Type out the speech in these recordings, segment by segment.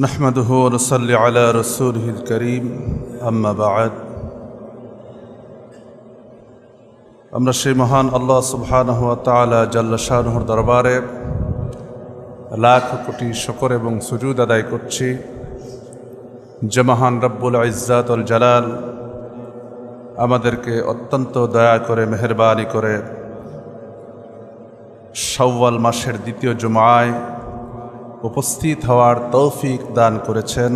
نحمده ونصلي على رسوله الكريم أما بعد আমরা সেই মহান আল্লাহ সুবহানাহু ওয়া তাআলা জাল্লা শানুহুর দরবারে লাখ কোটি শুকর এবং সুজুদ আদায় করছি যে মহান রব্বুল ইজ্জাত ওয়াল জালাল আমাদেরকে অত্যন্ত দয়া করে মেহেরবানি করে শাওয়াল মাসের দ্বিতীয় জুমায় উপস্থিত হওয়ার তৌফিক দান করেছেন।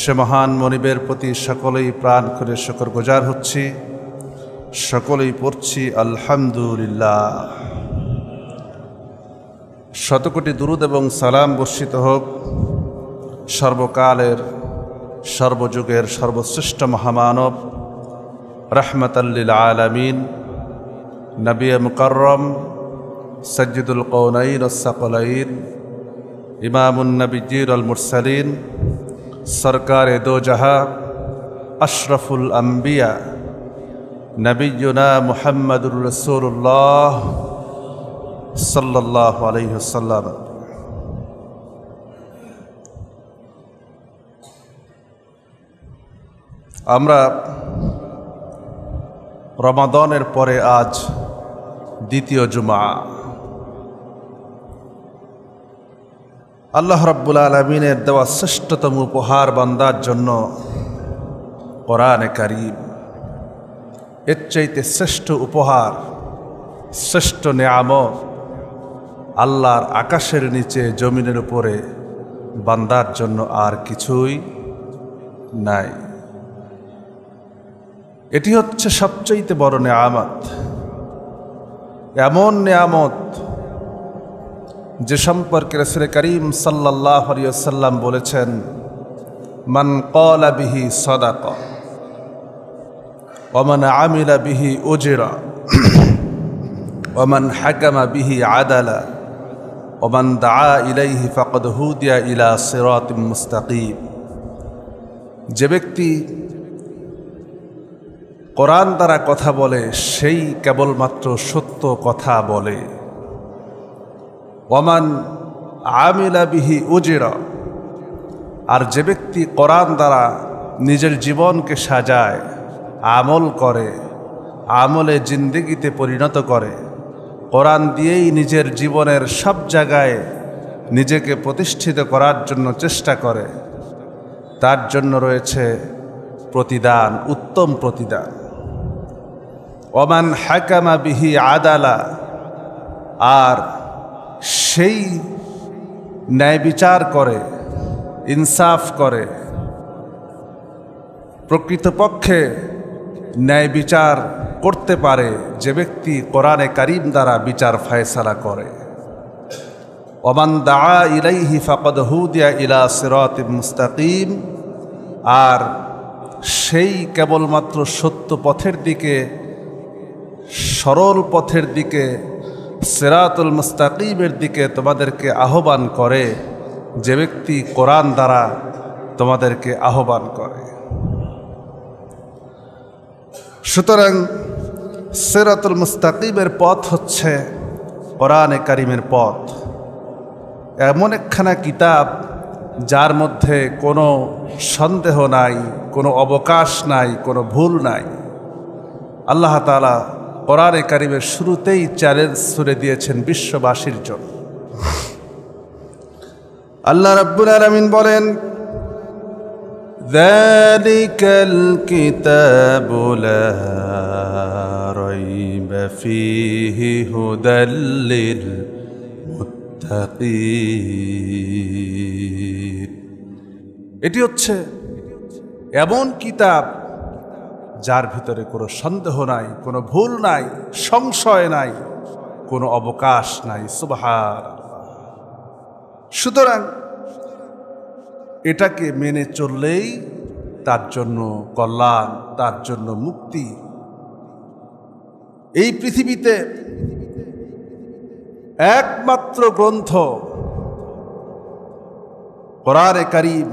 সে মহান মনিবের প্রতি সকলেই প্রাণ করে শুকরগুজার হচ্ছি, সকলেই পড়ছি আলহামদুলিল্লাহ। শতকোটি দুরুদ এবং সালাম বর্ষিত হোক সর্বকালের সর্বযুগের সর্বশ্রেষ্ঠ মহামানব রাহমাতাল লিল আলামিন নবী মুকাররম সাজ্জিদুল কওনাইন ওয়াস সাকলাইন ইমামুন নবিয়্যিন ওয়াল মুরসালিন সরকারে দো জাহাঁ আশরাফুল আম্বিয়া নবিয়্যুনা মুহাম্মাদুর রাসূলুল্লাহ সাল্লাল্লাহু আলাইহি ওয়াসাল্লাম। আমরা রমাদানের পরে আজ দ্বিতীয় জুমা। আল্লাহ রাব্বুল আলামিনের দেওয়া শ্রেষ্ঠতম উপহার বান্দার জন্য কোরআনে কারীম। এর চাইতে শ্রেষ্ঠ উপহার, শ্রেষ্ঠ নেয়ামত আল্লাহর আকাশের নিচে জমিনের উপরে বান্দার জন্য আর কিছুই নাই। এটি হচ্ছে সবচাইতে বড় নেয়ামত, এমন নেয়ামত যে সম্পর্কে রাসূল করিম সাল্লাল্লাহু আলাইহি ওয়াসাল্লাম বলেছেন, মান ক্বালা বিহি সাদাকা ওয়া মান আমিলা বিহি উজরা ওয়া মান হাকামা বিহি আদালা ওয়া মান দাআ ইলাইহি ফাকাদ হুদিয়া ইলা সিরাতিম মুস্তাকিম। যে ব্যক্তি কোরআন দ্বারা কথা বলে সেই কেবলমাত্র সত্য কথা বলে। ওয়ামান আমিলা বিহি উজরা, আর যে ব্যক্তি কোরআন দ্বারা নিজের জীবনকে সাজায়, আমল করে, আমলে জিন্দেগিতে পরিণত করে, কোরআন দিয়েই নিজের জীবনের সব জায়গায় নিজেকে প্রতিষ্ঠিত করার জন্য চেষ্টা করে, তার জন্য রয়েছে প্রতিদান, উত্তম প্রতিদান। ওমান হাকামা বিহি আদালা, আর সেই ন্যায় বিচার করে, ইনসাফ করে, প্রকৃতপক্ষে ন্যায় বিচার করতে পারে যে ব্যক্তি কোরআনে কারীম দ্বারা বিচার ফায়সালা করে। ওমান দাআ ইলাইহি ফাকাদ হুদিয়া ইলা সিরাতিম মুস্তাকিম, আর সেই কেবলমাত্র সত্য পথের দিকে, সরল পথের দিকে, সিরাতুল মুস্তাকিমের দিকে তোমাদেরকে আহ্বান করে যে ব্যক্তি কোরআন দ্বারা তোমাদেরকে আহ্বান করে। সুতরাং সিরাতুল মুস্তাকিমের পথ হচ্ছে কোরআনে কারীমের পথ। এমন একখানা কিতাব যার মধ্যে কোনো সন্দেহ নাই, কোনো অবকাশ নাই, কোনো ভুল নাই। আল্লাহ তাআলা কোরআনে কারীমের শুরুতেই চ্যালেঞ্জ ছুড়ে দিয়েছেন বিশ্ববাসীর জন্য। আল্লাহ রাব্বুল আলামিন বলেন, যালিকাল কিতাবু লা রাইবা ফীহি হুদাল লিল মুত্তাকিন। এটি হচ্ছে এমন কিতাব যার ভিতরে কোনো সন্দেহ নাই, কোনো ভুল নাই, সংশয় নাই, কোনো অবকাশ নাই। সুবহানাল্লাহ। সুতরাং এটাকে মেনে চললেই তার জন্য কল্যাণ, তার জন্য মুক্তি। এই পৃথিবীতে একমাত্র গ্রন্থ কোরআনে কারীম,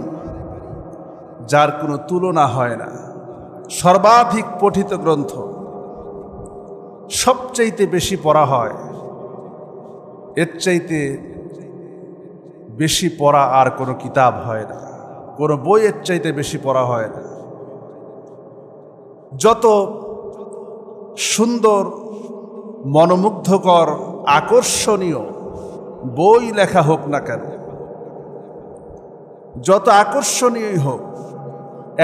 যার কোনো তুলনা হয় না, সর্বাধিক পঠিত গ্রন্থ, সবচাইতে বেশি পড়া হয়, এর চাইতে বেশি পড়া আর কোনো কিতাব হয় না, কোনো বইয়ের চাইতে বেশি পড়া হয় না। যত সুন্দর, মনোমুগ্ধকর, আকর্ষণীয় বই লেখা হোক না কেন, যত আকর্ষণীয় হোক,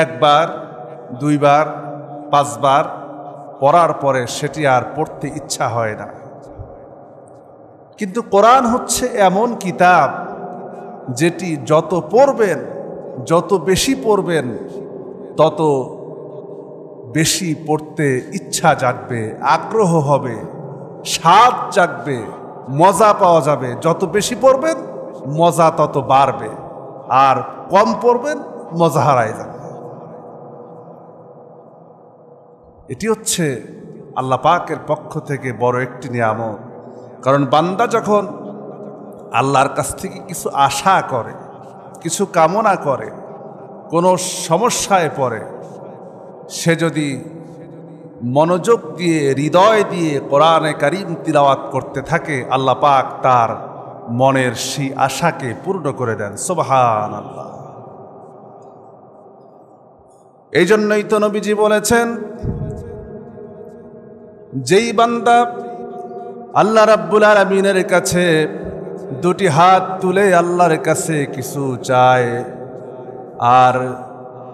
একবার, দুইবার, পাঁচবার পড়ার পরে সেটি আর পড়তে ইচ্ছা হয় না। কিন্তু কোরআন হচ্ছে এমন কিতাব যেটি যত পড়বেন, যত বেশি পড়বেন, তত বেশি পড়তে ইচ্ছা জাগবে, আগ্রহ হবে, স্বাদ জাগবে, মজা পাওয়া যাবে। যত বেশি পড়বেন মজা তত বাড়বে, আর কম পড়বেন মজা হারায় যাবে। এটি হচ্ছে আল্লাহ পাকের পক্ষ থেকে বড় একটি নিয়ামত। কারণ বান্দা যখন আল্লাহর কাছ থেকে কিছু আশা করে, কিছু কামনা করে, কোনো সমস্যায় পড়ে, সে যদি মনোযোগ দিয়ে, হৃদয় দিয়ে কোরআনে কারীম তিলাওয়াত করতে থাকে, আল্লাহ পাক তার মনের সেই আশাকে পূর্ণ করে দেন। সুবহানাল্লাহ। এই জন্যই তো নবীজি বলেছেন, যেই বান্দা আল্লাহ রাব্বুল আলামিনের কাছে দুটি হাত তুলে আল্লাহর কাছে কিছু চায়, আর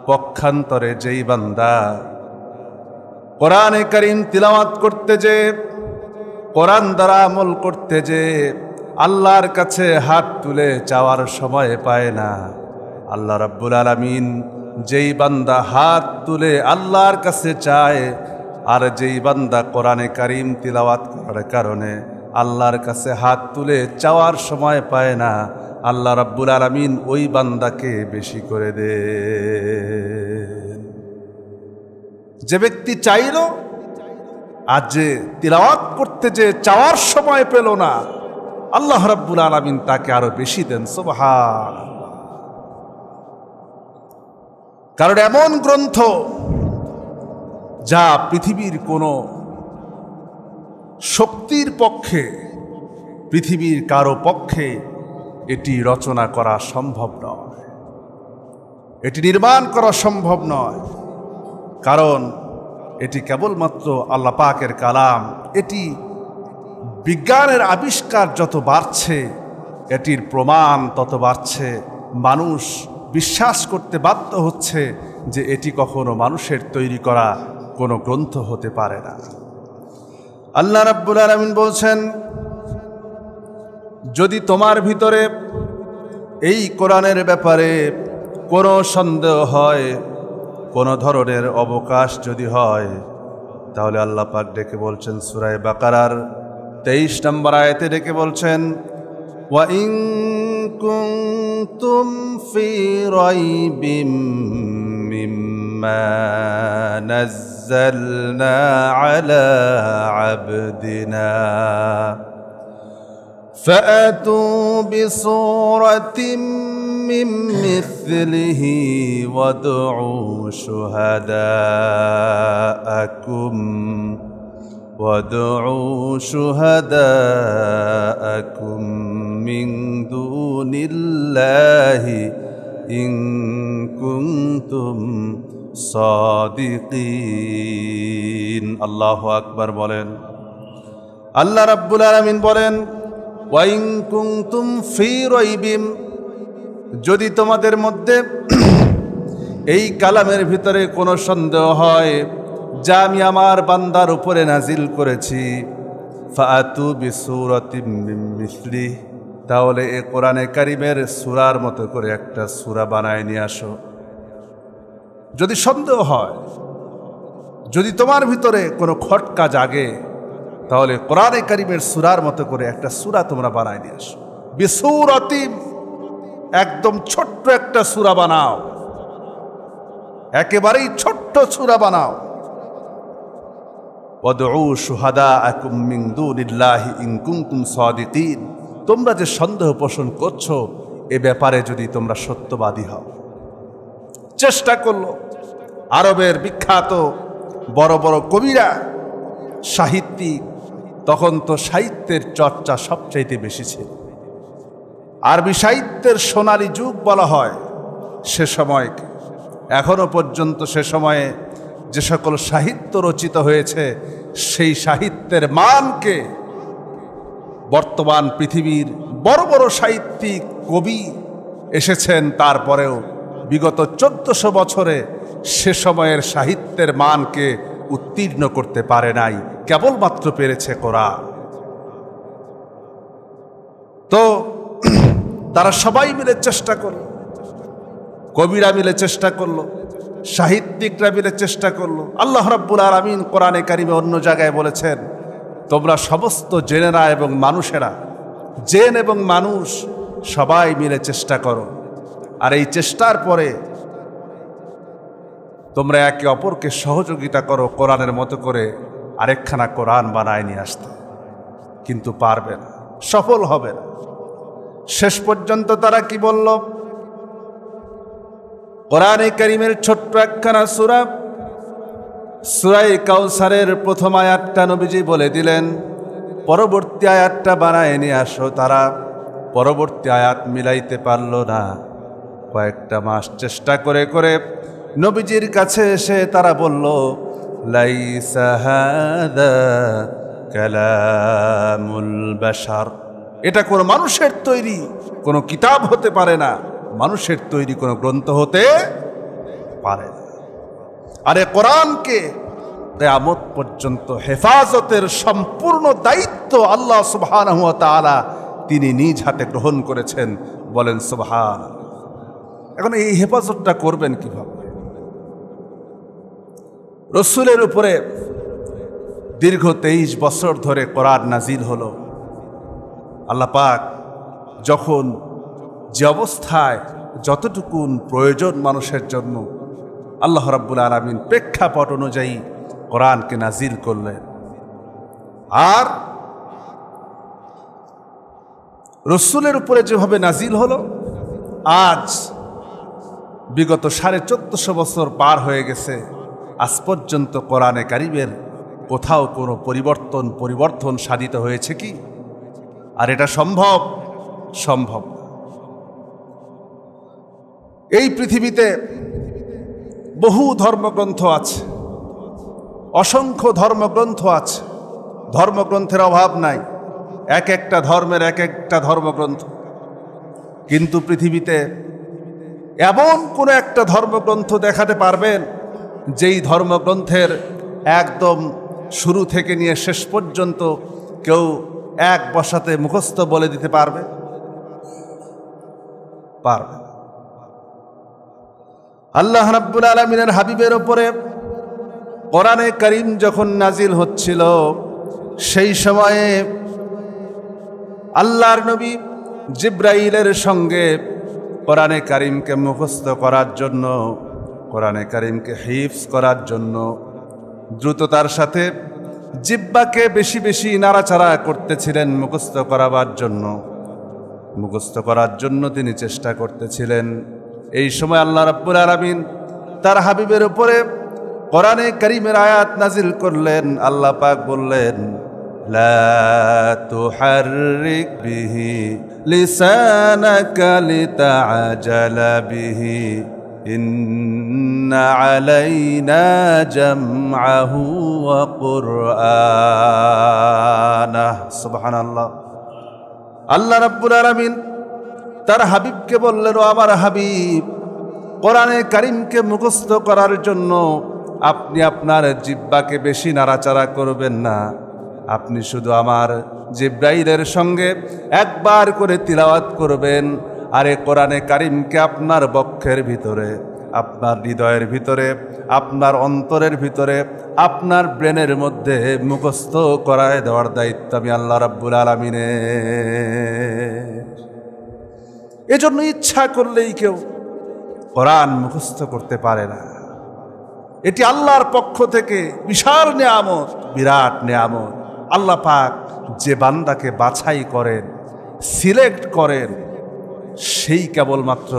পক্ষান্তরে যেই বান্দা কোরআনে কারীম তিলাওয়াত করতে যে, কোরআন দ্বারা আমল করতে যে আল্লাহর কাছে হাত তুলে চাওয়ার সময় পায় না, আল্লাহ রাব্বুল আলামিন যেই বান্দা হাত তুলে আল্লাহর কাছে চায়, আর যেই বান্দা কোরআনে কারীম তিলাওয়াত করার কারণে আল্লাহর কাছে হাত তুলে চাওয়ার সময় পায় না, আল্লাহ রাব্বুল আলামিন ওই বান্দাকে বেশি করে দেন। যে ব্যক্তি চাইল আর যে তিলাওয়াত করতে যে চাওয়ার সময় পেল না, আল্লাহ রাব্বুল আলামিন তাকে আরো বেশি দেন। সুবহানাল্লাহ। কারণ এমন গ্রন্থ যা পৃথিবীর কোনো শক্তির পক্ষে, পৃথিবীর কারো পক্ষে এটি রচনা করা সম্ভব নয়, এটি নির্মাণ করা সম্ভব নয়। কারণ এটি কেবলমাত্র আল্লাহ পাকের কালাম। এটি বিজ্ঞানের আবিষ্কার যত বাড়ছে, এটির প্রমাণ তত বাড়ছে। মানুষ বিশ্বাস করতে বাধ্য হচ্ছে যে এটি কখনো মানুষের তৈরি করা কোনো গ্রন্থ হতে পারে না। আল্লাহ রাব্বুল আলামিন বলছেন, যদি তোমার ভিতরে এই কোরআনের ব্যাপারে কোনো সন্দেহ হয়, কোনো ধরনের অবকাশ যদি হয়, তাহলে আল্লাহ পাক ডেকে বলছেন সূরা বাকারার 23 নম্বর আয়াতে ডেকে বলছেন, ওয়া ইন কুনতুম ফি রাইবিম মিম্মা নাযালনা আলা আবদিনা فأتوا بسورة من مثله وادعوا شهداءكم من دون الله إن كنتم صادقين। আল্লাহু আকবার বলেন। আল্লাহ রাব্বুল আলামিন বলেন, ওয়াইন কুনতুম ফি রাইবিম, যদি তোমাদের মধ্যে এই কালামের ভিতরে কোনো সন্দেহ হয় যা আমি আমার বান্দার উপরে নাজিল করেছি, ফাআতু বিসূরাতিম মিন মিসলিহি, তাহলে এই কোরআনে কারীমের সূরার মতো করে একটা সূরা বানায় নিয়ে আসো। যদি সন্দেহ হয়, যদি তোমার ভিতরে কোনো খটকা জাগে, তাহলে কোরআনে কারীমের সূরার মতো করে একটা সূরা তোমরা বানায় নিয়ে আসো। বিসূরাতিম, একদম ছোট্ট একটা সূরা বানাও, একেবারেই ছোট্ট সূরা বানাও। ওয়াদউ শুহাদাআকুম মিন দুনিল্লাহি ইন কুনতুম সাদিকিন, তোমরা যে সন্দেহ পোষণ করছো এ ব্যাপারে যদি তোমরা সত্যবাদী হও। চেষ্টা করলো আরবের বিখ্যাত বড় বড় কবিরা, সাহিত্যিক, তখন তো সাহিত্যের চর্চা সবচাইতে বেশি ছিল। আরবি সাহিত্যের সোনালী যুগ বলা হয় সে সময়কে। এখনো পর্যন্ত সে সময়ে যে সকল সাহিত্য রচিত হয়েছে সেই সাহিত্যের মানকে বর্তমান পৃথিবীর বড় বড় সাহিত্যিক কবি এসেছেন, তারপরেও বিগত 1400 বছরে সে সময়ের সাহিত্যের মানকে উত্তীর্ণ করতে পারে নাই, কেবলমাত্র পেরেছে কোরআন। তো তারা সবাই মিলে চেষ্টা করল, কবিরা মিলে চেষ্টা করলো, সাহিত্যিকরা মিলে চেষ্টা করলো। আল্লাহ রাব্বুল আলামিন কোরআনে কারিমে অন্য জায়গায় বলেছেন, তোমরা সমস্ত জেনেরা এবং মানুষেরা, জেন এবং মানুষ সবাই মিলে চেষ্টা করো, আর এই চেষ্টার পরে তোমরা একে অপরকে সহযোগিতা করো কোরআনের মতো করে আরেকখানা কোরআন বানায় নিয়ে আসতে। কিন্তু পারবে না, সফল হবে না। শেষ পর্যন্ত তারা কি বলল? কোরআনে কারীমের ছোট্ট একখানা সূরা, সূরা কাউসারের প্রথম আয়াতটা নবীজি বলে দিলেন, পরবর্তী আয়াতটা বানায় নিয়ে আসো। তারা পরবর্তী আয়াত মিলাইতে পারল না। কয়েকটা মাস চেষ্টা করে করে নবীজির কাছে এসে তারা বলল, লাইসা হাদা কালামুল বাশার, এটা কোনো মানুষের তৈরি কোনো কিতাব হতে পারে না, মানুষের তৈরি কোনো গ্রন্থ হতে পারে না। আরে কোরআনকে কিয়ামত পর্যন্ত হেফাজতের সম্পূর্ণ দায়িত্ব আল্লাহ সুবহানাহু ওয়া তাআলা তিনি নিজ হাতে গ্রহণ করেছেন। বলেন সুবহানাল্লাহ। এখন এই হেফাজতটা করবেন কিভাবে? রসুলের উপরে দীর্ঘ 23 বছর ধরে কোরআন নাজিল হলো। আল্লাহ পাক যখন যে অবস্থায় যতটুকুন প্রয়োজন মানুষের জন্য, আল্লাহ রাব্বুল আলামিন প্রেক্ষাপট অনুযায়ী কোরআনকে নাজিল করলেন। আর রসুলের উপরে যেভাবে নাজিল হলো, আজ বিগত 1450 বছর পার হয়ে গেছে, আজ পর্যন্ত কোরআনে কারীমের কোথাও কোনো পরিবর্তন সাধিত হয়েছে কি? আর এটা সম্ভব? সম্ভব। এই পৃথিবীতে বহু ধর্মগ্রন্থ আছে, অসংখ্য ধর্মগ্রন্থ আছে, ধর্মগ্রন্থের অভাব নাই, এক একটা ধর্মের এক একটা ধর্মগ্রন্থ। কিন্তু পৃথিবীতে এমন কোনো একটা ধর্মগ্রন্থ দেখাতে পারবেন যেই ধর্মগ্রন্থের একদম শুরু থেকে নিয়ে শেষ পর্যন্ত কেউ এক বসাতে মুখস্থ বলে দিতে পারবে? পারবে। আল্লাহ রাব্বুল আলামিনের হাবিবের উপরে কোরআনে কারীম যখন নাজিল হচ্ছিল, সেই সময়ে আল্লাহর নবী জিবরাইলের সঙ্গে কোরআনে কারীমকে মুখস্থ করার জন্য, কোরআনে কারীমকে হিফজ করার জন্য দ্রুততার সাথে জিহ্বাকে বেশি বেশি নাড়াচাড়া করতেছিলেন মুখস্থ করার জন্য তিনি চেষ্টা করতেছিলেন। এই সময় আল্লাহ রাব্বুল আলামিন তার হাবিবের উপরে কোরআনে কারীমের আয়াত নাজিল করলেন। আল্লাহ পাক বললেন, লা তুহাররিক বিহি লিসানাকা লিতাআজালা বিহি ইন্না আলাইনা জামআহু ওয়া কুরআনাহ। সুবহানাল্লাহ। আল্লাহ রাব্বুল আলামিন তার হাবিবকে বললেন, ও আমার হাবিব, কোরআনে কারীমকে মুখস্থ করার জন্য আপনি আপনার জিহ্বাকে বেশি নাড়াচাড়া করবেন না, আপনি শুধু আমার জিবরাইলের সঙ্গে একবার করে তিলাওয়াত করবেন। আরে কোরআনে কারীমকে আপনার বক্ষের ভিতরে, আপনার হৃদয়ের ভিতরে, আপনার অন্তরের ভিতরে, আপনার ব্রেনের মধ্যে মুখস্থ করায় দেওয়ার দায়িত্ব আমি আল্লাহ রাব্বুল আলামিনের। এজন্য ইচ্ছা করলেই কেউ কোরআন মুখস্থ করতে পারে না। এটি আল্লাহর পক্ষ থেকে বিশাল নেয়ামত, বিরাট নেয়ামত। আল্লাহ পাক যে বান্দাকে বাছাই করেন, সিলেক্ট করেন, সেই কেবলমাত্র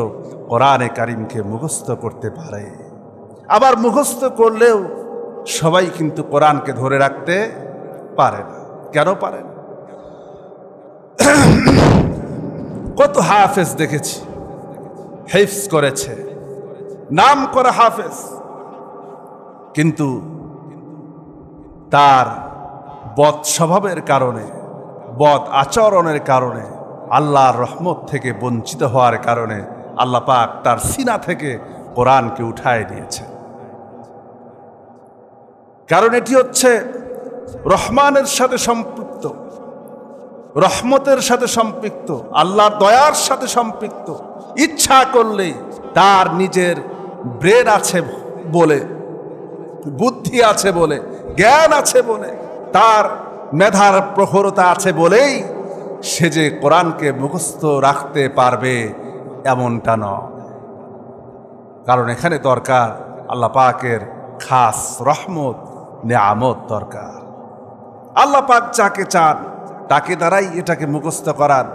কোরআনে কারীমকে মুখস্থ করতে পারে। আবার মুখস্থ করলেও সবাই কিন্তু কোরআনকে ধরে রাখতে পারে না। কেন পারে না? কত হাফেজ দেখেছি, হিফজ করেছে, নাম করা হাফেজ, কিন্তু তার বদ স্বভাবের কারণে, বদ আচরণের কারণে, আল্লাহর রহমত থেকে বঞ্চিত হওয়ার কারণে আল্লাহ পাক তার সিনা থেকে কোরআনকে উঠায় দিয়েছে। কারণ এটি হচ্ছে রহমানের সাথে সম্পৃক্ত, রহমতের সাথে সম্পৃক্ত, আল্লাহর দয়ার সাথে সম্পৃক্ত। ইচ্ছা করলেই তার নিজের ব্রেন আছে বলে, বুদ্ধি আছে বলে, জ্ঞান আছে বলে, তার মেধার প্রখরতা আছে বলেই সে যে কোরআনকে মুখস্থ রাখতে পারবে এমনটা নয়। কারণ এখানে দরকার আল্লাহ পাকের খাস রহমত, নেয়ামত দরকার। আল্লাহ পাক যাকে চান তাকে দ্বারাই এটাকে মুখস্থ করান।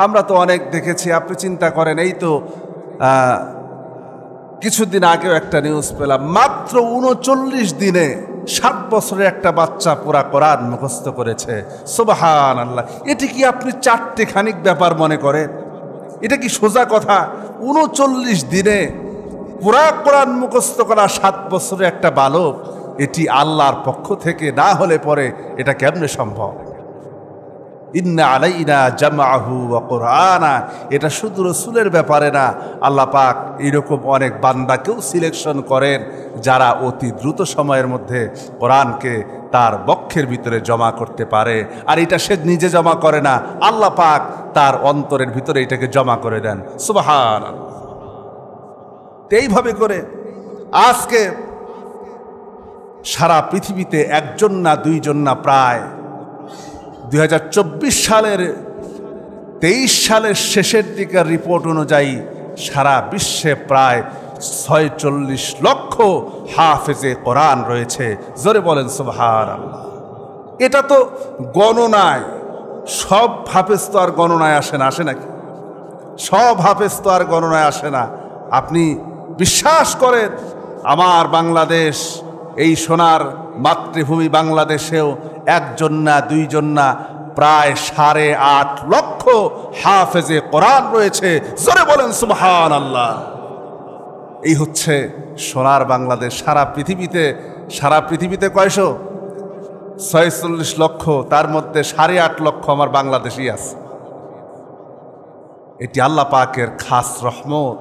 আমরা তো অনেক দেখেছি, আপনি চিন্তা করেন, এই তো কিছুদিন আগেও একটা নিউজ পেলাম, মাত্র ৩৯ দিনে 7 বছরের একটা বাচ্চা পুরা কোরআন মুখস্থ করেছে। সুবহানাল্লাহ! এটি কি আপনি চারটে খানিক ব্যাপার মনে করেন? এটা কি সোজা কথা? ৩৯ দিনে পুরা কোরআন মুখস্থ করা 7 বছরের একটা বালক, এটি আল্লাহর পক্ষ থেকে না হলে পরে এটা কেমনে সম্ভব? ইন্না আলাইনা জামাহু ওয়া কুরআনা, এটা শুধু রাসূলের ব্যাপারে না, আল্লাহ পাক এরকম অনেক বান্দাকেও সিলেকশন করেন যারা অতি দ্রুত সময়ের মধ্যে কোরআনকে তার বক্ষের ভিতরে জমা করতে পারে। আর এটা সে নিজে জমা করে না, আল্লাহ পাক তার অন্তরের ভিতরে এটাকে জমা করে দেন। সুবহানাল্লাহ! এইভাবে করে আজকে সারা পৃথিবীতে একজন না দুইজন না, প্রায় 2024 সালের 23 সালের শেষের দিকের রিপোর্ট অনুযায়ী সারা বিশ্বে প্রায় 46 লক্ষ হাফেজে কোরআন রয়েছে। জোরে বলেন সুবহানাল্লাহ! এটা তো গণনায়, সব হাফেজ তো আর গণনায় আসে না, আসে নাকি? সব হাফেজ তো আর গণনায় আসে না। আপনি বিশ্বাস করেন আমার বাংলাদেশ, এই সোনার মাতৃভূমি বাংলাদেশেও একজন না দুইজন না, প্রায় 8.5 লক্ষ হাফেজে কোরআন রয়েছে। জোরে বলেন সুবহানাল্লাহ! এই হচ্ছে সোনার বাংলাদেশ। সারা পৃথিবীতে কয়শো? 46 লক্ষ, তার মধ্যে 8.5 লক্ষ আমার বাংলাদেশি আছে। এটি আল্লাহ পাকের খাস রহমত,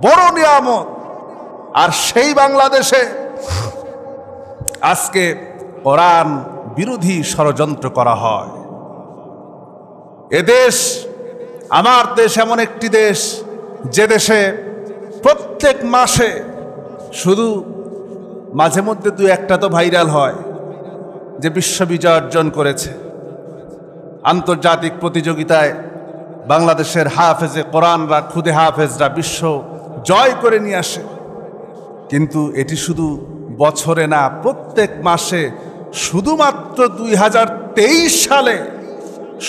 বড় নিয়ামত। আর সেই বাংলাদেশে আজকে কোরআন বিরোধী ষড়যন্ত্র করা হয়। এদেশ, আমার দেশ এমন একটি দেশ যে দেশে প্রত্যেক মাসে, শুধু মাঝে মধ্যে 2-1টা তো ভাইরাল হয় যে বিশ্ববিজয় অর্জন করেছে, আন্তর্জাতিক প্রতিযোগিতায় বাংলাদেশের হাফেজে কোরআনরা, খুদে হাফেজরা বিশ্ব জয় করে নিয়ে আসে। কিন্তু এটি শুধু বছরে না, প্রত্যেক মাসে। শুধুমাত্র 2023 সালে,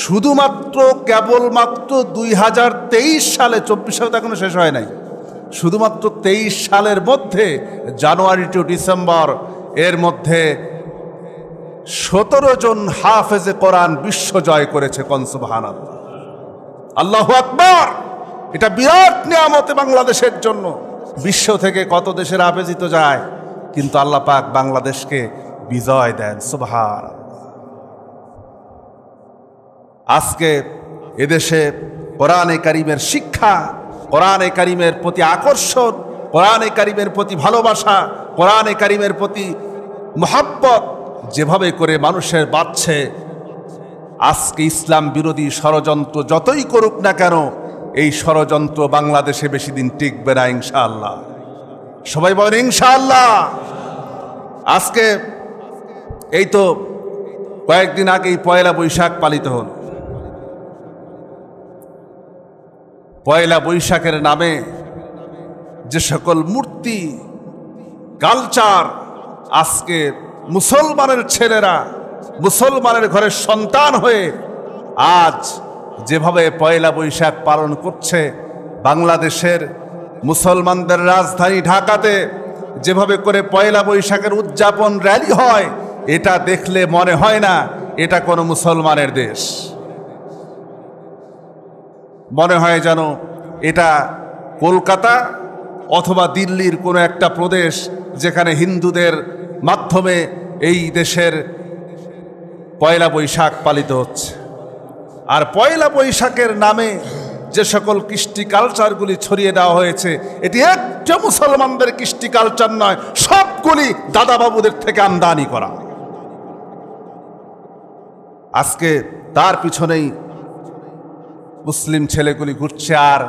শুধুমাত্র কেবলমাত্র 2023 সালে, 24 সালে তো এখনো শেষ হয় নাই, শুধুমাত্র 23 সালের মধ্যে, জানুয়ারি টু ডিসেম্বর, এর মধ্যে 17 জন হাফেজে কোরআন বিশ্ব জয় করেছে। কোন সুবহানাল্লাহ! আল্লাহু আকবার! এটা বিরাট নিয়ামত বাংলাদেশের জন্য। বিশ্ব থেকে কত দেশের হাফেজিত যায়, কিন্তু আল্লাহ পাক বাংলাদেশকে বিজয় দেন। সুবহানাল্লাহ! আজকে এদেশে কোরআনে কারিমের শিক্ষা, কোরআনে কারিমের প্রতি আকর্ষণ, কোরআনে কারিমের প্রতি ভালোবাসা, কোরআনে কারিমের প্রতি মহব্বত যেভাবে করে মানুষের বাড়ছে, আজকে ইসলাম বিরোধী ষড়যন্ত্র যতই করুক না কেন, এই ষড়যন্ত্র বাংলাদেশে বেশি দিন টিকবে না ইনশাআল্লাহ। সবাই বলেন ইনশাআল্লাহ। আজকে এই তো কয়েকদিন আগেই 1 বৈশাখ পালিত হল। 1 বৈশাখের নামে যে সকল মূর্তি, কালচার, আজকে মুসলমানের ছেলেরা, মুসলমানের ঘরের সন্তান হয়ে আজ যেভাবে 1 বৈশাখ পালন করছে, বাংলাদেশের মুসলমানদের রাজধানী ঢাকাতে যেভাবে করে 1 বৈশাখের উদযাপন র্যালি হয়, এটা দেখলে মনে হয় না এটা কোনো মুসলমানের দেশ। মনে হয় যেন এটা কলকাতা অথবা দিল্লির কোনো একটা প্রদেশ, যেখানে হিন্দুদের মাধ্যমে এই দেশের পয়লা বৈশাখ পালিত হচ্ছে। আর পয়লা বৈশাখের নামে যে সকল কৃষ্টি কালচারগুলি ছড়িয়ে দেওয়া হয়েছে, এটি একটা মুসলমানদের কৃষ্টি কালচার নয়, সবগুলি দাদাবাবুদের থেকে আমদানি করা। আজকে তার পিছনেই মুসলিম ছেলেগুলি ঘুরছে আর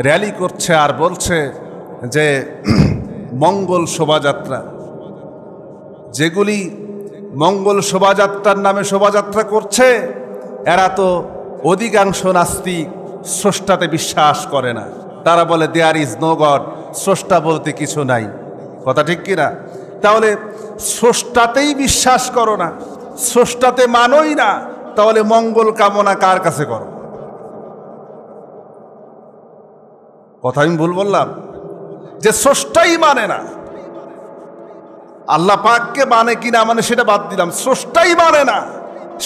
র্যালি করছে আর বলছে যে মঙ্গল শোভাযাত্রা। যেগুলি মঙ্গল শোভাযাত্রার নামে শোভাযাত্রা করছে, এরা তো অধিকাংশ নাস্তিক, স্রষ্টাতে বিশ্বাস করে না। তারা বলে দেয়ার ইজ নো গড, স্রষ্টা বলতে কিছু নাই। কথা ঠিক কিনা? তাহলে স্রষ্টাতেই বিশ্বাস করো না, স্রষ্টাতে মানোই না, তাহলে মঙ্গল কামনা কার কাছে করো? কথা আমি ভুল বললাম? যে স্রষ্টাই মানে না, আল্লাহ পাককে মানে কিনা মানে সেটা বাদ দিলাম, স্রষ্টাই মানে না,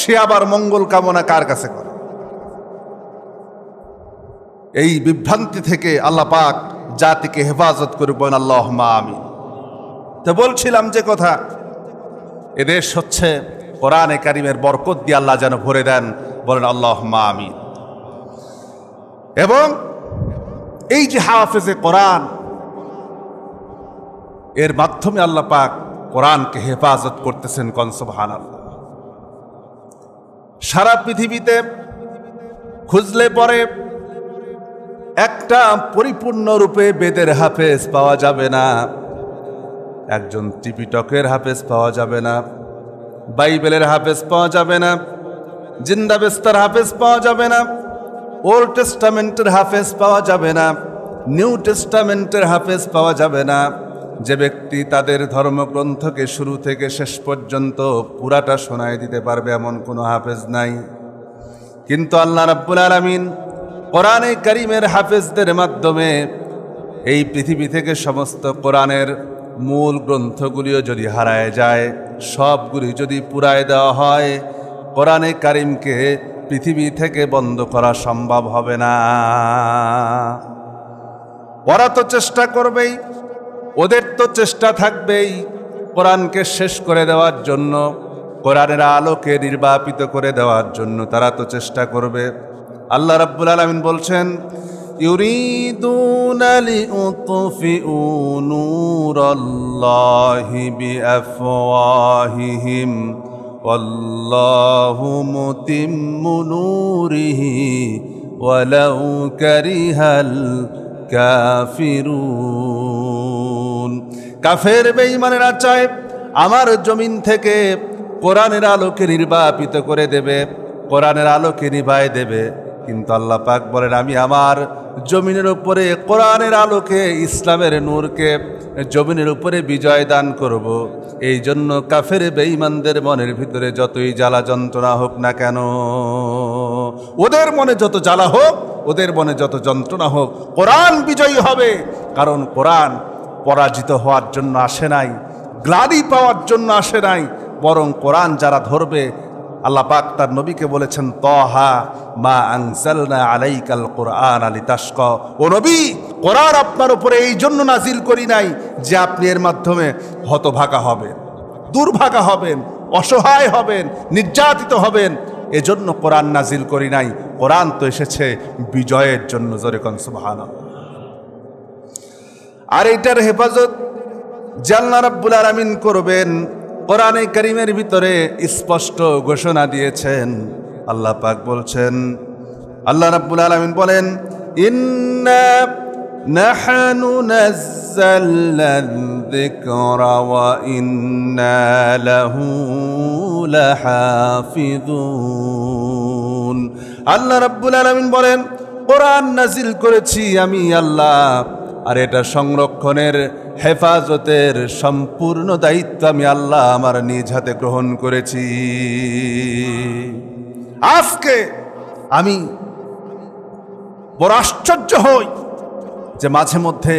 সে আবার মঙ্গল কামনা কার কাছে করে? এই বিভ্রান্তি থেকে আল্লাহ পাক জাতিকে হেফাজত করবেন, আল্লাহুম্মা আমিন। তো বলছিলাম যে কথা, এদেশ হচ্ছে কোরআনে কারিমের বরকত দিয়ে আল্লাহ যেন ভরে দেন, বলেন আল্লাহুম্মা আমিন। এবং এই যে হাফেজে কোরআন, এর মাধ্যমে আল্লাহ পাক কোরআনকে হেফাজত করতেছেন, কোন সুবহানাল্লাহ। সারা পৃথিবীতে খুঁজলে পরে একটা পরিপূর্ণরূপে বেদের হাফেজ পাওয়া যাবে না, একজন ত্রিপিটকের হাফেজ পাওয়া যাবে না, বাইবেলের হাফেজ পাওয়া যাবে না, জিন্দাবেস্তার হাফেজ পাওয়া যাবে না, ওল্ড টেস্টামেন্টের হাফেজ পাওয়া যাবে না, নিউ টেস্টামেন্টের হাফেজ পাওয়া যাবে না। যে ব্যক্তি তাদের ধর্মগ্রন্থকে শুরু থেকে শেষ পর্যন্ত পুরাটা শোনায় দিতে পারবে, এমন কোনো হাফেজ নাই। কিন্তু আল্লাহ রাব্বুল আলামিন কোরআনে কারীমের হাফেজদের মাধ্যমে এই পৃথিবী থেকে সমস্ত কোরআনের মূল গ্রন্থগুলিও যদি হারায় যায়, সবগুলি যদি পুরায় দেওয়া হয়, কোরআনে কারীমকে পৃথিবী থেকে বন্ধ করা সম্ভব হবে না। ওরা তো চেষ্টা করবেই, ওদের তো চেষ্টা থাকবেই কোরআনকে শেষ করে দেওয়ার জন্য, কোরআনের আলোকে নির্বাপিত করে দেওয়ার জন্য তারা তো চেষ্টা করবে। আল্লাহ রাব্বুল আলামিন বলছেন, ইউরিদুনা লিউতফিউ নূরাল্লাহি বিআফওয়াহিহিম ওয়াল্লাহু মুতিম্মু নূরিহি ওয়ালাউ কারিহাল কাফিরুন। কাফের বেঈমানেরা চায় আমার জমিন থেকে কোরআনের আলোকে নির্বাপিত করে দেবে, কোরআনের আলোকে নিভায় দেবে, কিন্তু আল্লাহ পাক বলেন আমি আমার জমিনের উপরে কোরআনের আলোকে, ইসলামের নূরকে জমিনের উপরে বিজয় দান করব। এই জন্য কাফের বেঈমানদের মনের ভিতরে যতই জ্বালা যন্ত্রণা হোক না কেন, ওদের মনে যত জ্বালা হোক, ওদের মনে যত যন্ত্রণা হোক, কোরআন বিজয়ী হবে। কারণ কোরআন পরাজিত হওয়ার জন্য আসে নাই, গ্লানি পাওয়ার জন্য আসে নাই, বরং কোরআন যারা ধরবে, আল্লাহ পাক তার নবীকে বলেছেন, তাহা মা আনজালনা আলাইকাল কুরআন লিতাশকা। ও নবী, কোরআন আপনার উপরে এই জন্য নাজিল করি নাই যে আপনি এর মাধ্যমে হতভাগা হবেন, দুর্ভাগা হবেন, অসহায় হবেন, নির্যাতিত হবেন, এজন্য কোরআন নাজিল করি নাই। কোরআন তো এসেছে বিজয়ের জন্য। জোরে কোন সুবহানাল্লাহ। আর এটার হেফাজত যে আল্লাহ রাব্বুল আলামিন করবেন, কোরআনে কারীমের ভিতরে স্পষ্ট ঘোষণা দিয়েছেন। আল্লাহ পাক বলছেন, আল্লাহ রাব্বুল আলামিন বলেন, ইন্না নাহনু নাযালনা যিকরা ওয়া ইন্না লাহু লাহাফিজুন। আল্লাহ রাব্বুল আলামিন বলেন, কোরআন নাজিল করেছি আমি আল্লাহ, আর এটা সংরক্ষণের, হেফাজতের সম্পূর্ণ দায়িত্ব আমি আল্লাহ আমার নিজ হাতে গ্রহণ করেছি। আজকে আমি বড় আশ্চর্য হই যে মাঝে মধ্যে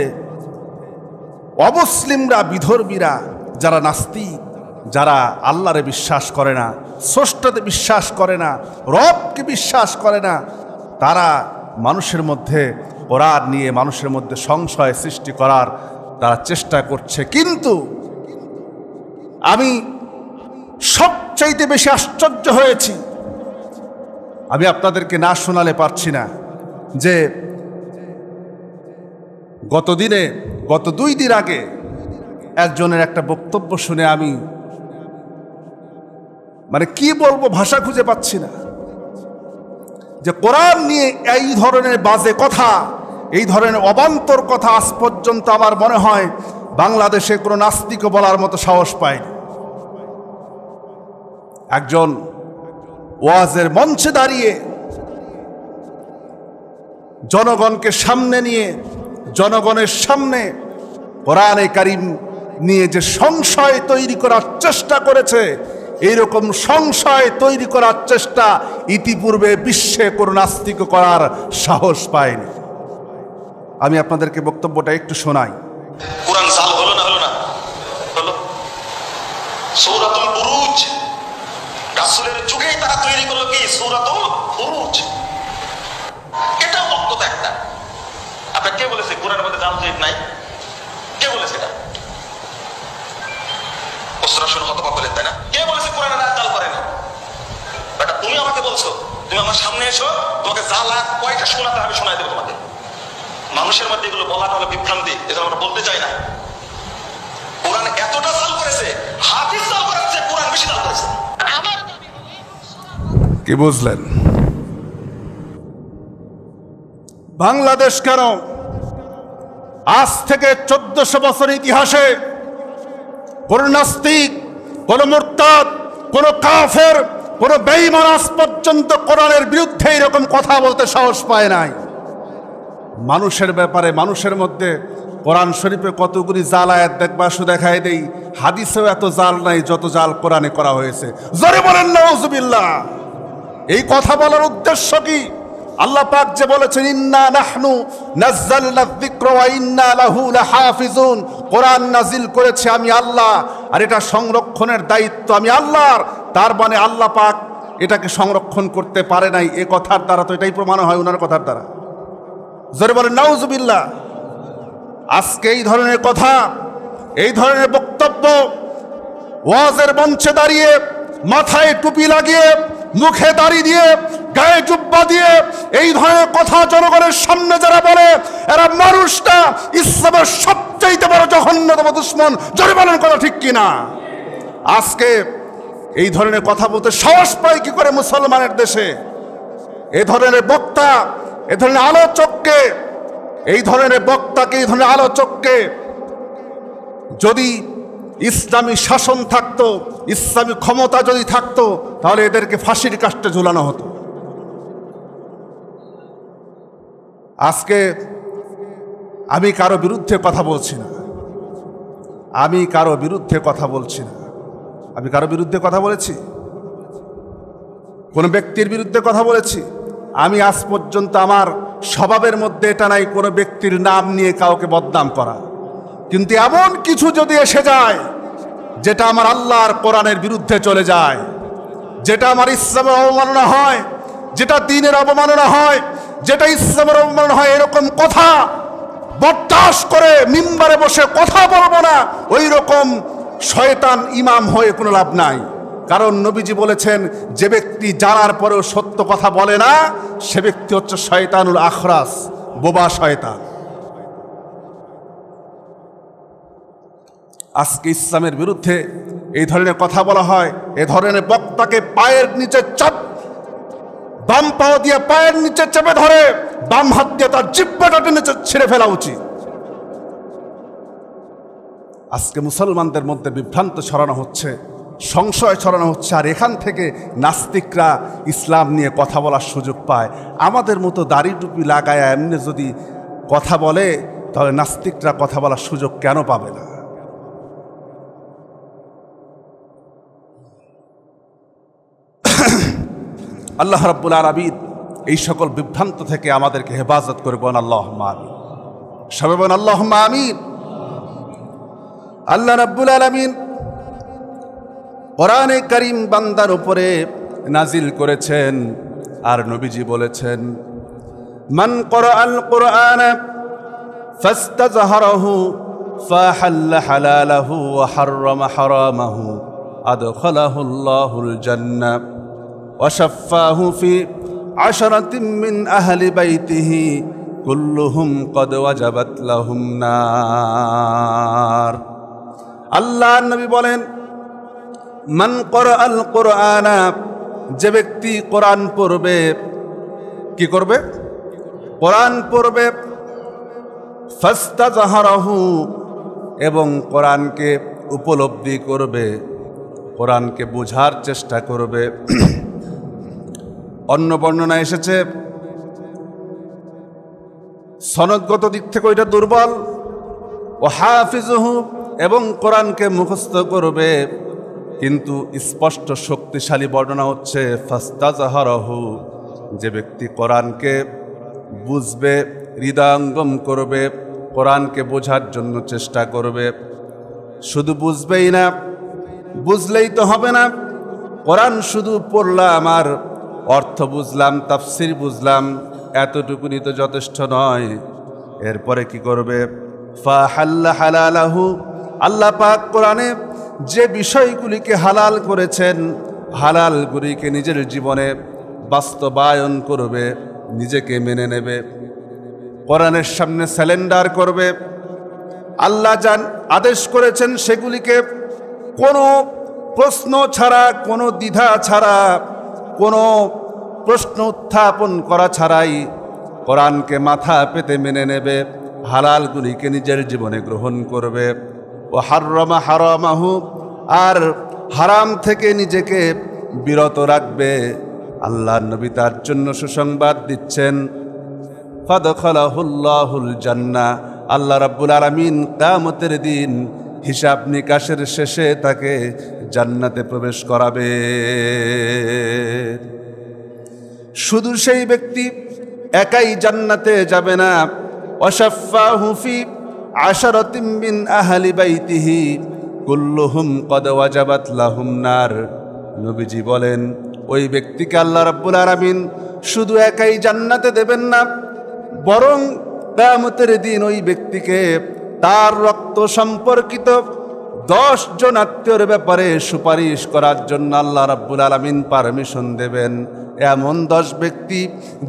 অমুসলিমরা, বিধর্মীরা, যারা নাস্তিক, যারা আল্লাহরে বিশ্বাস করে না, স্রষ্টাতে বিশ্বাস করে না, রবকে বিশ্বাস করে না, তারা মানুষের মধ্যে কোরআন নিয়ে মানুষের মধ্যে সংশয় সৃষ্টি করার তারা চেষ্টা করছে। কিন্তু আমি সবচাইতে বেশি আশ্চর্য হয়েছি, আমি আপনাদেরকে না শোনালে পারছি না, যে গত 2 দিন আগে একজনের একটা বক্তব্য শুনে আমি কি বলবো, ভাষা খুঁজে পাচ্ছি না, যে কোরআন নিয়ে এই ধরনের বাজে কথা, এই ধরনের অবান্তর কথা আজ পর্যন্ত আমার মনে হয় বাংলাদেশে কোনো নাস্তিকও বলার মতো সাহস পায়নি। একজন ওয়াজের মঞ্চে দাঁড়িয়ে জনগণকে সামনে নিয়ে জনগণের সামনে কোরআনে কারীম নিয়ে যে সংশয় তৈরি করার চেষ্টা করেছে, এইরকম সংশয় তৈরি করার চেষ্টা ইতিপূর্বে বিশ্বে কোনো নাস্তিক করার সাহস পায়নি। আমি আপনাদেরকে বক্তব্যটা একটু শোনাই। কোরআন জাল হলো না হলো সূরাতুল বুরুজ, রাসূলের যুগেই তারা তৈরি করলো কি সূরাতুল বুরুজ। এটা বক্তব্য একটা। আপনি কে বলেছে কোরআনের মধ্যে জাল জয়ীব নাই? কে বলেছে এটা? প্রশ্ন শুনে হতবাক হলেন, তাই না? কে বলেছে কোরআনের আয়াত জাল করেনি? বেটা তুমি আমাকে বলছো, তুমি আমার সামনে এসো, তোমাকে জাল আয়াত কয়টা শোনাতে হবে শোনাই দেবো তোমাকে। মানুষের মধ্যে এগুলো বলাটা হলো বিভ্রান্তি, এজন্য আমরা বলতে চাই না। কোরআন এতটা জাল করেছে, হাফিজ জাল করেছে, কোরআন বেশি জাল করেছে। কি বুঝলেন? বাংলাদেশ কেন আজ থেকে 1400 বছর ইতিহাসে কোন নাস্তিক, কোন মুরতাদ, কোন কাফের, কোন বেঈমান আজ পর্যন্ত কোরআনের বিরুদ্ধে এরকম কথা বলতে সাহস পায় নাই। মানুষের ব্যাপারে মানুষের মধ্যে কোরআন শরীফে কতগুলি জাল আয়াত দেখবা, শুধু দেখায় দেই, হাদিসেও এত জাল নাই যত জাল কোরআনে করা হয়েছে। জোরে বলেন নাউজুবিল্লাহ। এই কথা বলার উদ্দেশ্য কি? আল্লাহ পাক যে বলেছেন, ইন্না নাহনু নাযালনা যিকরা ওয়া ইন্না লাহু লাহাফিজুন, কোরআন নাজিল করেছে আমি আল্লাহ, আর এটা সংরক্ষণের দায়িত্ব আমি আল্লাহর। তার মানে আল্লাহ পাক এটাকে সংরক্ষণ করতে পারে নাই। এ কথার দ্বারা তো এটাই প্রমাণ হয়, ওনার কথার দ্বারা। জোরে বলেন নাউজুবিল্লাহ। আজকে এই ধরনের কথা, এই ধরনের বক্তব্য ওয়াজের মঞ্চে দাঁড়িয়ে, মাথায় টুপি লাগিয়ে, মুখে দাড়ি দিয়ে, গায়ে জুব্বা দিয়ে এই ধরনের কথা জনগণের সামনে যারা বলে, এরা মানুষটা ইসলামের সবচাইতে বড় জঘন্যতম দুশমন। জোরে বলেন কথা ঠিক কিনা? আজকে এই ধরনের কথা বলতে সাহস পায় কি করে মুসলমানের দেশে? এই ধরনের বক্তা, এই ধরনের আলোচককে, এই ধরনের বক্তাকে, এই ধরনের আলোচককে যদি ইসলামী শাসন থাকতো, ইসলামী ক্ষমতা যদি থাকতো, তাহলে এদেরকে ফাঁসির কাস্টে ঝুলানো হতো। আজকে আমি কারো বিরুদ্ধে কথা বলছি না, আমি কারো বিরুদ্ধে কথা বলছি না। আমি কারো বিরুদ্ধে কথা বলেছি? কোন ব্যক্তির বিরুদ্ধে কথা বলেছি? আমি আজ পর্যন্ত আমার স্বভাবের মধ্যে এটা নাই কোনো ব্যক্তির নাম নিয়ে কাউকে বদনাম করা। কিন্তু এমন কিছু যদি এসে যায় যেটা আমার আল্লাহর কোরআনের বিরুদ্ধে চলে যায়, যেটা আমার ইসলামের অবমাননা হয়, যেটা দ্বীনের অবমাননা হয়, যেটা ইসলামের অবমাননা হয়, এরকম কথা বরদাস্ত করে মিম্বারে বসে কথা বলবো না। ওই রকম শয়তান ইমাম হয়ে কোনো লাভ নাই। কারণ নবীজি বলেছেন, যে ব্যক্তি জানার পরেও সত্য কথা বলে না, সে ব্যক্তি হচ্ছে শয়তানুল আখরাস, বোবা শয়তান। আজকে ইসলামের বিরুদ্ধে এই ধরনের কথা বলা হয়, এ ধরনের বক্তাকে পায়ের নিচে বাম পাও দিয়ে পায়ের নিচে চেপে ধরে বাম হাত দিয়ে তার জিহ্বাটা নিচে ছিঁড়ে ফেলা উচিত। আজকে মুসলমানদের মধ্যে বিভ্রান্ত ছড়ানো হচ্ছে, সংশয় ছড়ানো হচ্ছে, আর এখান থেকে নাস্তিকরা ইসলাম নিয়ে কথা বলার সুযোগ পায়। আমাদের মতো দাড়ি টুপি লাগায় এমনি যদি কথা বলে, তাহলে নাস্তিকরা কথা বলার সুযোগ কেন পাবে না? আল্লাহ রাব্বুল আলামিন এই সকল বিভ্রান্ত থেকে আমাদেরকে হেফাজত করে বলেন আল্লাহুম্মা আমিন। সবাই বলেন আল্লাহুম্মা আমিন। আল্লাহ রাব্বুল আলামিন কোরআনে কারীম বান্দার উপরে নাজিল করেছেন, আর নবীজি বলেছেন, মান ক্বরাআল কুরআন ফাস্তাযহারাহু ফাহাল্লা হালালাহু ওয়া হাররামা হারামাহু আদখালাহুল্লাহুল জান্নাহ ওয়া শাফাহু ফি আশরাতিন মিন আহলি বাইতিহি কুল্লুহুম কদ ওয়াজাবাত লাহুম নার। আল্লাহর নবী বলেন, মান ক্বরাআল কুরআন, যে ব্যক্তি কোরআন পড়বে, কি করবে? কোরআন পড়বে, ফাস্তাযহারাহু, এবং কোরআনকে উপলব্ধি করবে, কোরআনকে বোঝার চেষ্টা করবে। অন্য বর্ণনা এসেছে সনদগত দিক থেকে ওইটা দুর্বল, ও হাফিজুহু, এবং কোরআনকে মুখস্থ করবে, কিন্তু স্পষ্ট শক্তিশালী বর্ণনা হচ্ছে ফাস্তাযহারাহু, যে ব্যক্তি কোরআনকে বুঝবে, হৃদয়ঙ্গম করবে, কোরআনকে বোঝার জন্য চেষ্টা করবে। শুধু বুঝবেই না, বুঝলেই তো হবে না। কোরআন শুধু পড়লাম আর অর্থ বুঝলাম, তাফসির বুঝলাম, এতটুকুনি তো যথেষ্ট নয়। এরপরে কি করবে? ফাহাল্লা হালালাহু, আল্লাহ পাক কোরআনে যে বিষয়গুলিকে হালাল করেছেন, হালালগুলিকে নিজের জীবনে বাস্তবায়ন করবে, নিজেকে মেনে নেবে, কোরআনের সামনে স্যালেন্ডার করবে। আল্লাহ যান আদেশ করেছেন সেগুলিকে কোনো প্রশ্ন ছাড়া, কোনো দ্বিধা ছাড়া, কোনো প্রশ্ন উত্থাপন করা ছাড়াই কোরআনকে মাথা পেতে মেনে নেবে, হালালগুলিকে নিজের জীবনে গ্রহণ করবে। ও হাররামা হারামাহু, আর হারাম থেকে নিজেকে বিরত রাখবে। আল্লাহর নবী তার জন্য সুসংবাদ দিচ্ছেন, ফাদখালাহুল্লাহুল জান্নাহ, আল্লাহ রাব্বুল আলামিন কিয়ামতের দিন হিসাব নিকাশের শেষে তাকে জান্নাতে প্রবেশ করাবে। শুধু সেই ব্যক্তি একাই জান্নাতে যাবে না, ওয়াশাফাহু ফি আশরাতিন মিন আহলি বাইতিহি কুল্লুহুম কদ ওয়াজাবাত লাহুম নার। নবীজি বলেন, ওই ব্যক্তিকে আল্লাহ রাব্বুল আলামিন শুধু একাই জান্নাতে দেবেন না, বরং কিয়ামতের দিন ওই ব্যক্তিকে তার রক্ত সম্পর্কিত 10 জন আত্মীয়র ব্যাপারে সুপারিশ করার জন্য আল্লাহ রাব্বুল আলামিন পারমিশন দেবেন। এমন 10 ব্যক্তি,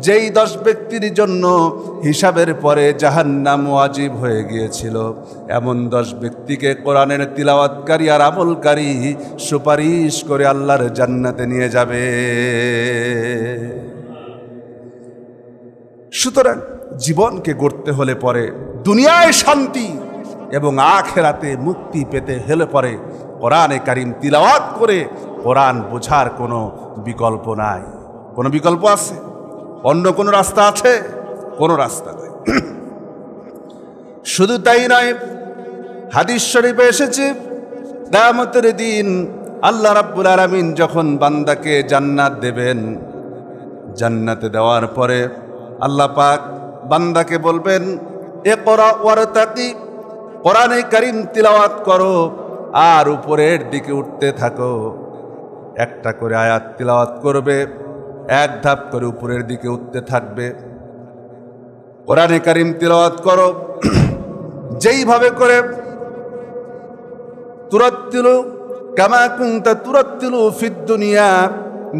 যেই 10 ব্যক্তির জন্য হিসাবের পরে জাহান্নাম ওয়াজিব হয়ে গিয়েছিল, এমন 10 ব্যক্তিকে কোরআনের তিলাওয়াতকারী আর আমলকারী সুপারিশ করে আল্লাহর জান্নাতে নিয়ে যাবে। সুতরাং জীবনকে গড়তে হলে পরে দুনিয়ায় শান্তি এবং আখিরাতে মুক্তি পেতে হলে পরে কোরআনে কারিম তিলাওয়াত করে কোরআন বোঝার কোনো বিকল্প নাই। কোনো বিকল্প আছে? অন্য কোনো রাস্তা আছে? কোনো রাস্তা নাই। শুধু তাই নয়, হাদিস শরীফে এসেছে, কিয়ামতের দিন আল্লাহ রাব্বুল আলামিন যখন বান্দাকে জান্নাত দেবেন, জান্নাতে দেওয়ার পরে আল্লাহ পাক বান্দাকে বলবেন, ইকরা ওয়ারতাকি, কোরআনে কারিম তিলাওয়াত করো আর উপরের দিকে উঠতে থাকো। একটা করে আয়াত তিলাওয়াত করবে, এক ধাপ করে উপরের দিকে উঠতে থাকবে। কোরআনে কারিম তিলাওয়াত করো, যেইভাবে করে তুরাত্তিলু কামা কুনতা তুরাত্তিলু ফিদ দুনিয়া,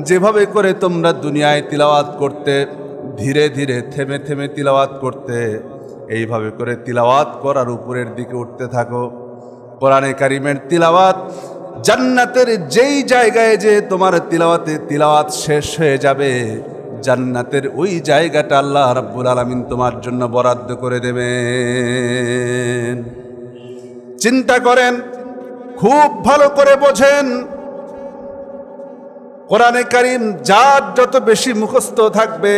যেভাবে করে তোমরা দুনিয়ায় তিলাওয়াত করতে, ধীরে ধীরে থেমে থেমে তিলাওয়াত করতে, এইভাবে করে তিলাওয়াত করার উপরের দিকে উঠতে থাকো। কোরআনে কারিমের তিলাওয়াত জান্নাতের যেই জায়গায় যে তোমার তিলাওয়াত শেষ হয়ে যাবে, জান্নাতের ওই জায়গাটা আল্লাহ রাব্বুল আলামিন তোমার জন্য বরাদ্দ করে দেবেন। চিন্তা করেন, খুব ভালো করে বোঝেন, কোরআনে কারিম যার যত বেশি মুখস্থ থাকবে,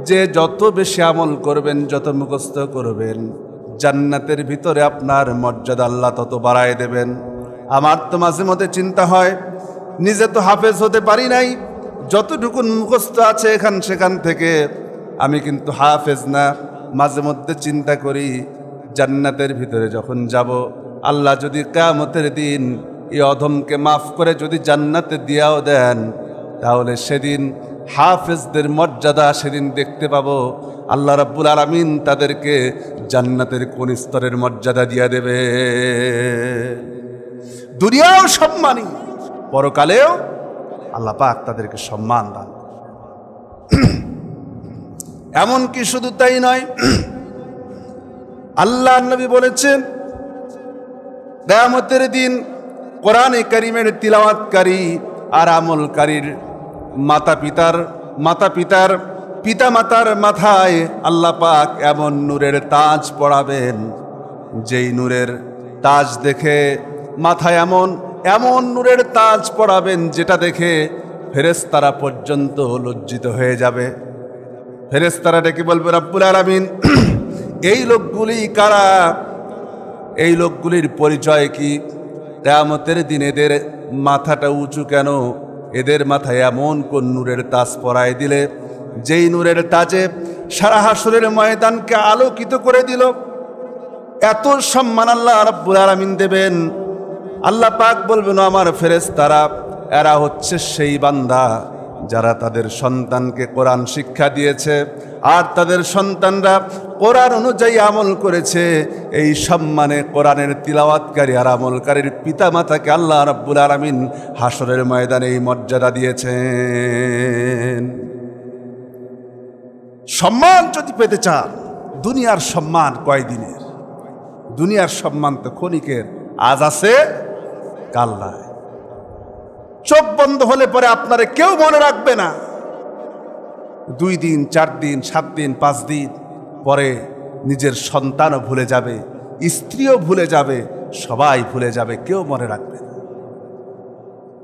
যে যত বেশি আমল করবেন, যত মুখস্থ করবেন, জান্নাতের ভিতরে আপনার মর্যাদা আল্লাহ তত বাড়ায় দেবেন। আমার তো মাঝে মধ্যে চিন্তা হয়, নিজে তো হাফেজ হতে পারি নাই, যতটুকুন মুখস্থ আছে এখান সেখান থেকে, আমি কিন্তু হাফেজ না। মাঝে মধ্যে চিন্তা করি, জান্নাতের ভিতরে যখন যাব, আল্লাহ যদি কিয়ামতের দিন এই অধমকে মাফ করে যদি জান্নাতে দিয়াও দেন, তাহলে সেদিন হাফেজদের মর্যাদা সেদিন দেখতে পাবো। আল্লাহ রাব্বুল আলামিন তাদেরকে জান্নাতের কোন স্তরের মর্যাদা দিয়ে দেবে। দুনিয়াও সম্মানী, পরকালেও আল্লাহ পাক তাদেরকে সম্মান দান। এমনকি শুধু তাই নয়, আল্লাহর নবী বলেছেন কিয়ামতের দিন কোরআনে কারীমের তিলাওয়াতকারী আর আমলকারীর পিতামাতার মাথায় আল্লাহ পাক এমন নূরের তাজ পরাবেন, যেই নূরের তাজ দেখে মাথায় এমন নূরের তাজ পরাবেন যেটা দেখে ফেরেশতারা পর্যন্ত লজ্জিত হয়ে যাবে। ফেরেশতারা ডেকে বলবে, রব্বুল আলামিন, এই লোকগুলি কারা? এই লোকগুলির পরিচয় কি? কিয়ামতের দিন এদের মাথাটা উঁচু কেন? এদের মাথায় এমন কোন নূরের তাজ পরায় দিলে যেই নূরের তাজে সারা হাসরের ময়দানকে আলোকিত করে দিল। এত সম্মান আল্লাহ রাব্বুল আলামিন দেবেন। আল্লাহ পাক বলবেন, আমার ফেরেশতারা, এরা হচ্ছে সেই বান্দা যারা তাদের সন্তানকে কোরআন শিক্ষা দিয়েছে আর তাদের সন্তানরা কোরআন অনুযায়ী আমল করেছে। এই সম্মানে কোরআনের তিলাওয়াতকারী আর আমলকারীর পিতামাতাকে আল্লাহ রাব্বুল আলামিন হাসরের ময়দানে এই মর্যাদা দিয়েছেন। সম্মান যদি পেতে চান, দুনিয়ার সম্মান কয়দিনের? দুনিয়ার সম্মান তো ক্ষণিকের, আজ আছে কাল নাই। চোখ বন্ধ হলে পরে আপনারে কেউ মনে রাখবে না। 2 দিন 4 দিন 7 দিন 5 দিন পরে নিজের সন্তানও ভুলে যাবে, স্ত্রীও ভুলে যাবে, সবাই ভুলে যাবে, কেউ মনে রাখবে না।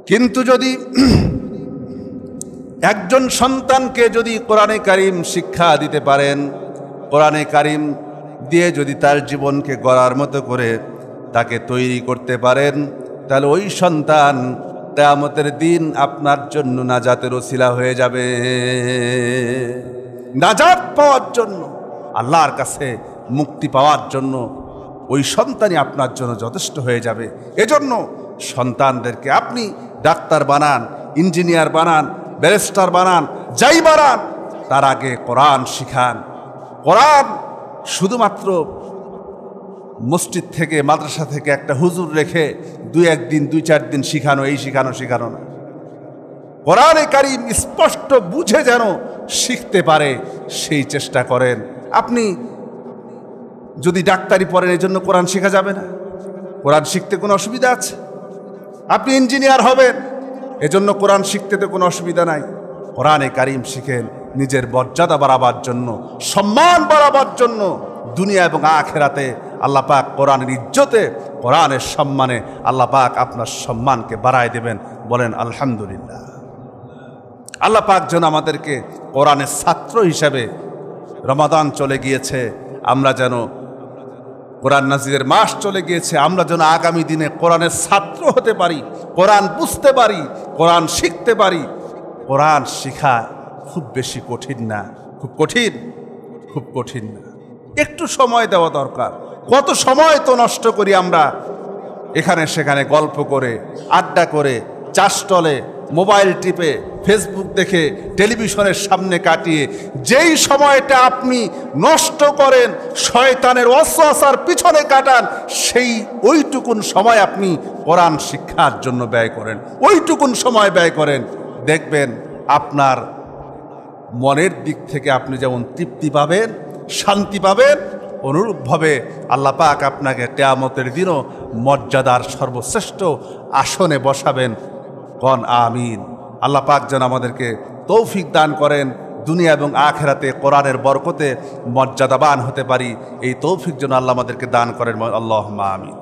কিন্তু যদি একজন সন্তানকে যদি কোরআনে কারীম শিক্ষা দিতে পারেন, কোরআনে কারীম দিয়ে যদি তার জীবনকে গড়ার মতো করে তাকে তৈরি করতে পারেন, তাহলে ওই সন্তান কিয়ামতের দিন আপনার জন্য নাজাতের ওসিলা হয়ে যাবে। নাজাত পাওয়ার জন্য, আল্লাহর কাছে মুক্তি পাওয়ার জন্য ওই সন্তানই আপনার জন্য যথেষ্ট হয়ে যাবে। এজন্য সন্তানদেরকে আপনি ডাক্তার বানান, ইঞ্জিনিয়ার বানান, ব্যারিস্টার বানান, যাই বানান, তার আগে কোরআন শিখান। কোরআন শুধুমাত্র মসজিদ থেকে মাদ্রাসা থেকে একটা হুজুর রেখে 2-1 দিন 2-4 দিন শিখানো, এই শিখানো না। কোরআনে কারীম স্পষ্ট বুঝে যেন শিখতে পারে সেই চেষ্টা করেন। আপনি যদি ডাক্তারি পড়েন, এই জন্য কোরআন শেখা যাবে না? কোরআন শিখতে কোনো অসুবিধা আছে? আপনি ইঞ্জিনিয়ার হবেন, এজন্য কোরআন শিখতে তো কোনো অসুবিধা নাই। কোরআনে কারীম শিখেন নিজের মর্যাদা বাড়াবার জন্য, সম্মান বাড়াবার জন্য। দুনিয়া এবং আখিরাতে আল্লাহ পাক কোরআনের ইজ্জতে, কোরআনের সম্মানে আল্লাহ পাক আপনার সম্মানকে বাড়ায় দেবেন। বলেন আলহামদুলিল্লাহ। আল্লাহ পাক যেন আমাদেরকে কোরআনের ছাত্র হিসাবে, রমাদান চলে গিয়েছে, আমরা যেন কোরআন নাজিলের মাস চলে গিয়েছে, আমরা যেন আগামী দিনে কোরআনের ছাত্র হতে পারি, কোরআন বুঝতে পারি, কোরআন শিখতে পারি। কোরআন শেখা খুব বেশি কঠিন না, খুব কঠিন না। একটু সময় দেওয়া দরকার। কত সময় তো নষ্ট করি আমরা এখানে সেখানে গল্প করে, আড্ডা করে, চাষটলে, মোবাইল টিপে, ফেসবুক দেখে, টেলিভিশনের সামনে কাটিয়ে। যেই সময়টা আপনি নষ্ট করেন, শয়তানের ওয়াসওয়াসার পিছনে কাটান, সেই ওইটুকুন সময় আপনি কোরআন শিক্ষার জন্য ব্যয় করেন, ওইটুকুন সময় ব্যয় করেন। দেখবেন আপনার মনের দিক থেকে আপনি যেমন তৃপ্তি পাবেন, শান্তি পাবেন, অনুরূপভাবে আল্লাহ পাক আপনাকে কিয়ামতের দিনও মর্যাদার সর্বশ্রেষ্ঠ আসনে বসাবেন। কোন আমিন। আল্লাহ পাক যেন আমাদেরকে তৌফিক দান করেন, দুনিয়া এবং আখিরাতে কোরআনের বরকতে মর্যাদাবান হতে পারি। এই তৌফিক যেন আল্লাহ আমাদেরকে দান করেন। আল্লাহুম্মা আমিন।